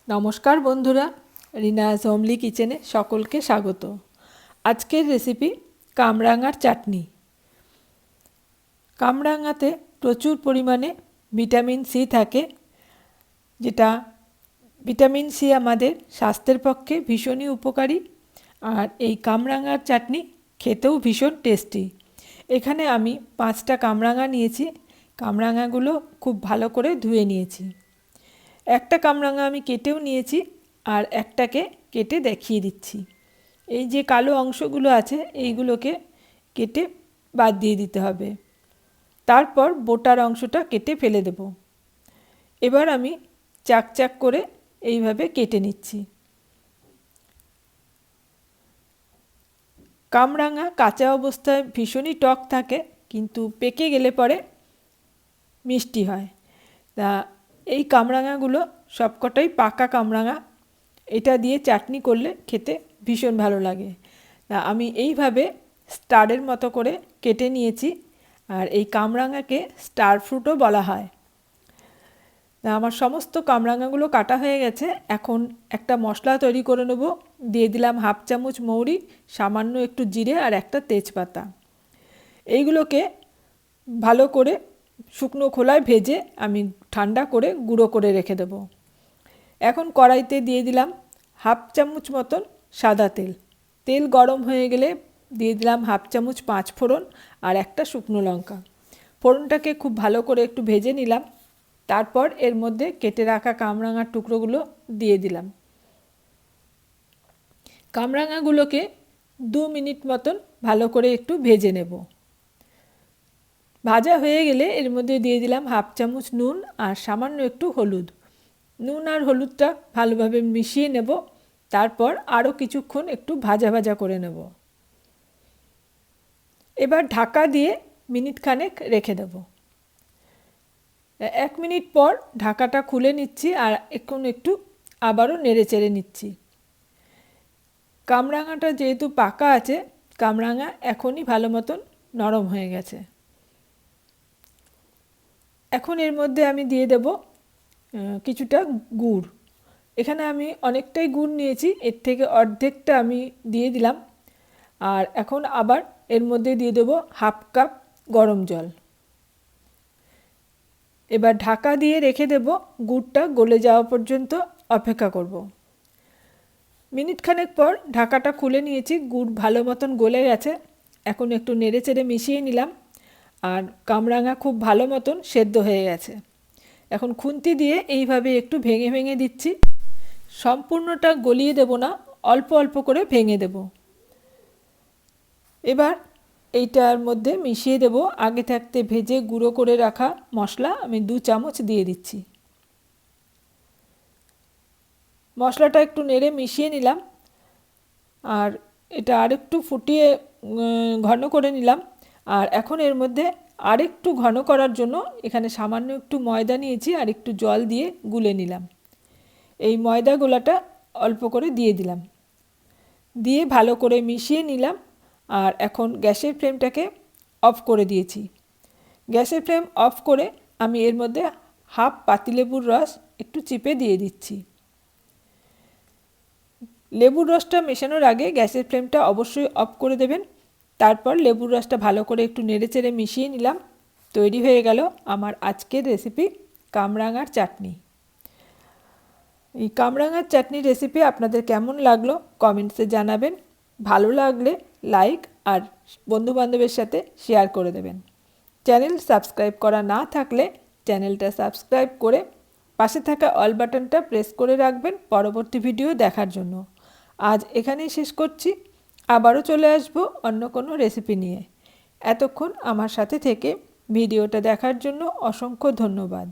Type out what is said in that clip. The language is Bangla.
নমস্কার বন্ধুরা, রিনাজ হোমলি কিচেনে সকলকে স্বাগত। আজকের রেসিপি কামরাঙার চাটনি। কামরাঙাতে প্রচুর পরিমাণে ভিটামিন সি থাকে, যেটা ভিটামিন সি আমাদের স্বাস্থ্যের পক্ষে ভীষণই উপকারী। আর এই কামরাঙার চাটনি খেতেও ভীষণ টেস্টি। এখানে আমি 5টা কামরাঙা নিয়েছি। কামরাঙাগুলো খুব ভালো করে ধুয়ে নিয়েছি। একটা কামরাঙা আমি কেটেও নিয়েছি, আর একটাকে কেটে দেখিয়ে দিচ্ছি। এই যে কালো অংশগুলো আছে এইগুলোকে কেটে বাদ দিয়ে দিতে হবে। তারপর বোটার অংশটা কেটে ফেলে দেব। এবার আমি চাক চাক করে এইভাবে কেটে নিচ্ছি। কামরাঙা কাঁচা অবস্থায় ভীষণই টক থাকে, কিন্তু পেকে গেলে পরে মিষ্টি হয়। তা এই কামরাঙাগুলো সবকটাই পাকা কামরাঙা। এটা দিয়ে চাটনি করলে খেতে ভীষণ ভালো লাগে। তা আমি এইভাবে স্টারের মতো করে কেটে নিয়েছি। আর এই কামরাঙাকে স্টার ফ্রুটও বলা হয়। তা আমার সমস্ত কামরাঙাগুলো কাটা হয়ে গেছে। এখন একটা মশলা তৈরি করে নেব। দিয়ে দিলাম 1/2 চামচ মৌরি, সামান্য একটু জিরে আর একটা তেজপাতা। এইগুলোকে ভালো করে শুকনো খোলায় ভেজে আমি ঠান্ডা করে গুঁড়ো করে রেখে দেব। এখন কড়াইতে দিয়ে দিলাম 1/2 চামচ মতন সাদা তেল। তেল গরম হয়ে গেলে দিয়ে দিলাম 1/2 চামচ 5 ফোড়ন আর একটা শুকনো লঙ্কা। ফোড়নটাকে খুব ভালো করে একটু ভেজে নিলাম। তারপর এর মধ্যে কেটে রাখা কামরাঙার টুকরোগুলো দিয়ে দিলাম। কামরাঙাগুলোকে 2 মিনিট মতন ভালো করে একটু ভেজে নেব। ভাজা হয়ে গেলে এর মধ্যে দিয়ে দিলাম 1/2 চামচ নুন আর সামান্য একটু হলুদ। নুন আর হলুদটা ভালোভাবে মিশিয়ে নেব। তারপর আরও কিছুক্ষণ একটু ভাজা ভাজা করে নেব। এবার ঢাকা দিয়ে মিনিট খানেক রেখে দেব। 1 মিনিট পর ঢাকাটা খুলে নিচ্ছি আর এখন একটু আবারও নেড়ে চেড়ে নিচ্ছি। কামরাঙাটা যেহেতু পাকা আছে, কামরাঙা এখনই ভালো মতন নরম হয়ে গেছে। এখন এর মধ্যে আমি দিয়ে দেব কিছুটা গুড়। এখানে আমি অনেকটাই গুড় নিয়েছি, এর থেকে অর্ধেকটা আমি দিয়ে দিলাম। আর এখন আবার এর মধ্যে দিয়ে দেব 1/2 কাপ গরম জল। এবার ঢাকা দিয়ে রেখে দেব, গুড়টা গলে যাওয়া পর্যন্ত অপেক্ষা করব। মিনিট খানেক পর ঢাকাটা খুলে নিয়েছি, গুড় ভালো মতন গলে গেছে। এখন একটু নেড়ে চেড়ে মিশিয়ে নিলাম। আর কামরাঙা খুব ভালো মতন সেদ্ধ হয়ে গেছে। এখন খুন্তি দিয়ে এইভাবে একটু ভেঙে ভেঙে দিচ্ছি। সম্পূর্ণটা গলিয়ে দেব না, অল্প অল্প করে ভেঙে দেব। এবার এইটার মধ্যে মিশিয়ে দেব আগে থাকতে ভেজে গুঁড়ো করে রাখা মশলা। আমি 2 চামচ দিয়ে দিচ্ছি। মশলাটা একটু নেড়ে মিশিয়ে নিলাম। আর এটা আরেকটু ফুটিয়ে ঘন করে নিলাম। আর এখন এর মধ্যে আরেকটু ঘন করার জন্য এখানে সামান্য একটু ময়দা নিয়েছি আর একটু জল দিয়ে গুলে নিলাম। এই ময়দা গোলাটা অল্প করে দিয়ে দিলাম। দিয়ে ভালো করে মিশিয়ে নিলাম। আর এখন গ্যাসের ফ্লেমটাকে অফ করে দিয়েছি। গ্যাসের ফ্লেম অফ করে আমি এর মধ্যে 1/2 পাতিলেবুর রস একটু চিপে দিয়ে দিচ্ছি। লেবুর রসটা মেশানোর আগে গ্যাসের ফ্লেমটা অবশ্যই অফ করে দেবেন। তারপর লেবুর রসটা ভালো করে একটু নেড়ে চেড়ে মিশিয়ে নিলাম। তৈরি হয়ে গেল আমার আজকের রেসিপি কামরাঙার চাটনি। এই কামরাঙার চাটনির রেসিপি আপনাদের কেমন লাগলো কমেন্টসে জানাবেন। ভালো লাগলে লাইক আর বন্ধুবান্ধবের সাথে শেয়ার করে দেবেন। চ্যানেল সাবস্ক্রাইব করা না থাকলে চ্যানেলটা সাবস্ক্রাইব করে পাশে থাকা অল বাটনটা প্রেস করে রাখবেন পরবর্তী ভিডিও দেখার জন্য। আজ এখানেই শেষ করছি। আবারও চলে আসবো অন্য কোনো রেসিপি নিয়ে। এতক্ষণ আমার সাথে থেকে ভিডিওটা দেখার জন্য অসংখ্য ধন্যবাদ।